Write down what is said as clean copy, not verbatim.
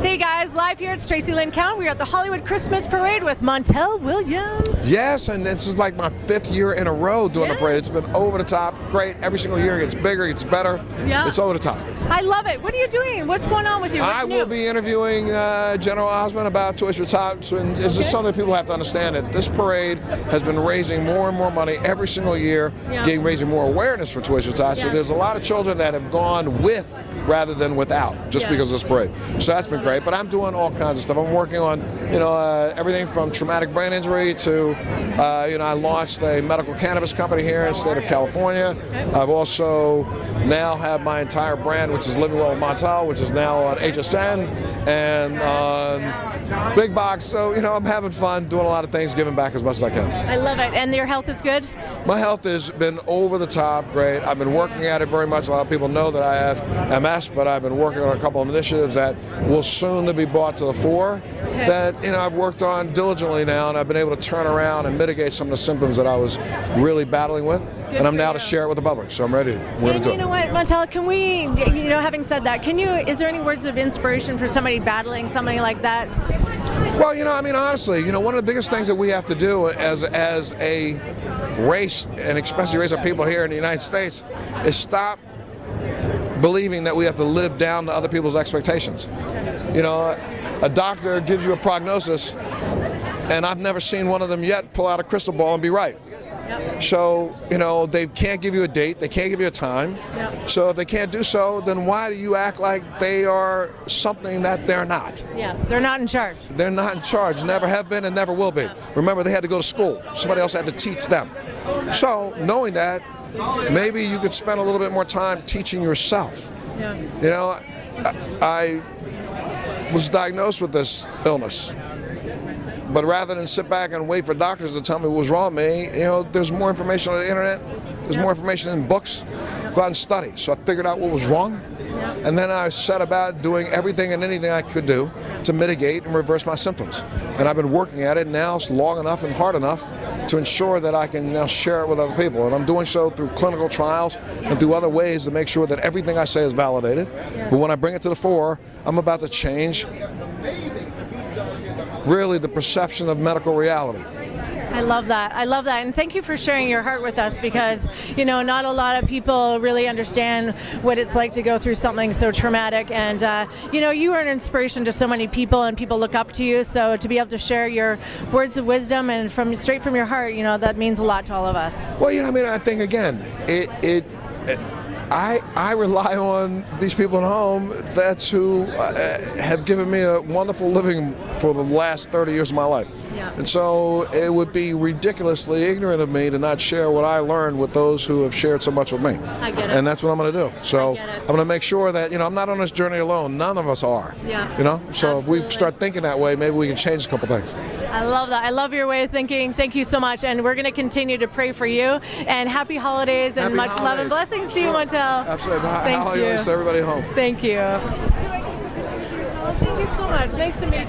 Hey guys, live here, it's Traci Lynn Cowan. We're at the Hollywood Christmas Parade with Monte Williams. Yes, and this is like my 5th year in a row doing the parade. It's been over the top, great. Every single year it gets bigger, it gets better. Yeah. It's over the top. I love it. What are you doing? What's going on with you? What's I will be interviewing General Osmond about Toys for Tots, and it's just something people have to understand that this parade has been raising more and more money every single year, raising more awareness for Toys for Tots. So there's a lot of children that have gone with rather than without, just because of this parade. So that's been great. But I'm doing all kinds of stuff. I'm working on, everything from traumatic brain injury to, I launched a medical cannabis company here in the state of California. I've also now have my entire brand, which is Living Well with Montell, which is now on HSN and on Big Box. So, I'm having fun, doing a lot of things, giving back as much as I can. I love it. And your health is good? My health has been over the top great. I've been working at it very much. A lot of people know that I have MS, but I've been working on a couple of initiatives that will soon be brought to the fore that I've worked on diligently now, and I've been able to turn around and mitigate some of the symptoms that I was really battling with. And I'm now to share it with the public, so I'm ready. We're going to do it. You know what, Montell, can we, having said that, is there any words of inspiration for somebody battling something like that? Well, honestly, one of the biggest things that we have to do as a race, and especially race of people here in the United States, is stop believing that we have to live down to other people's expectations. A doctor gives you a prognosis, and I've never seen one of them yet pull out a crystal ball and be right. So, they can't give you a date, they can't give you a time. So if they can't do so, then why do you act like they are something that they're not? Yeah, they're not in charge. They're not in charge, never have been and never will be. Remember, they had to go to school. Somebody else had to teach them. So, knowing that, maybe you could spend a little bit more time teaching yourself. I was diagnosed with this illness. But rather than sit back and wait for doctors to tell me what was wrong with me, there's more information on the internet, there's more information in books. Go out and study. So I figured out what was wrong, and then I set about doing everything and anything I could do to mitigate and reverse my symptoms. And I've been working at it now long enough and hard enough to ensure that I can now share it with other people. And I'm doing so through clinical trials and through other ways to make sure that everything I say is validated. But when I bring it to the fore, I'm about to change really the perception of medical reality. I love that. I love that. And thank you for sharing your heart with us, because, not a lot of people really understand what it's like to go through something so traumatic. And, you are an inspiration to so many people, and people look up to you. So to be able to share your words of wisdom and straight from your heart, that means a lot to all of us. Well, I think, again, I rely on these people at home who have given me a wonderful living for the last 30 years of my life. And so it would be ridiculously ignorant of me to not share what I learned with those who have shared so much with me. I get it. And that's what I'm going to do. So I'm going to make sure that, I'm not on this journey alone. None of us are. So if we start thinking that way, maybe we can change a couple things. I love that. I love your way of thinking. Thank you so much. And we're going to continue to pray for you. And happy holidays and much love and blessings to you, Montell. Absolutely. Thank you. To everybody at home. Thank you. Thank you so much. Nice to meet you.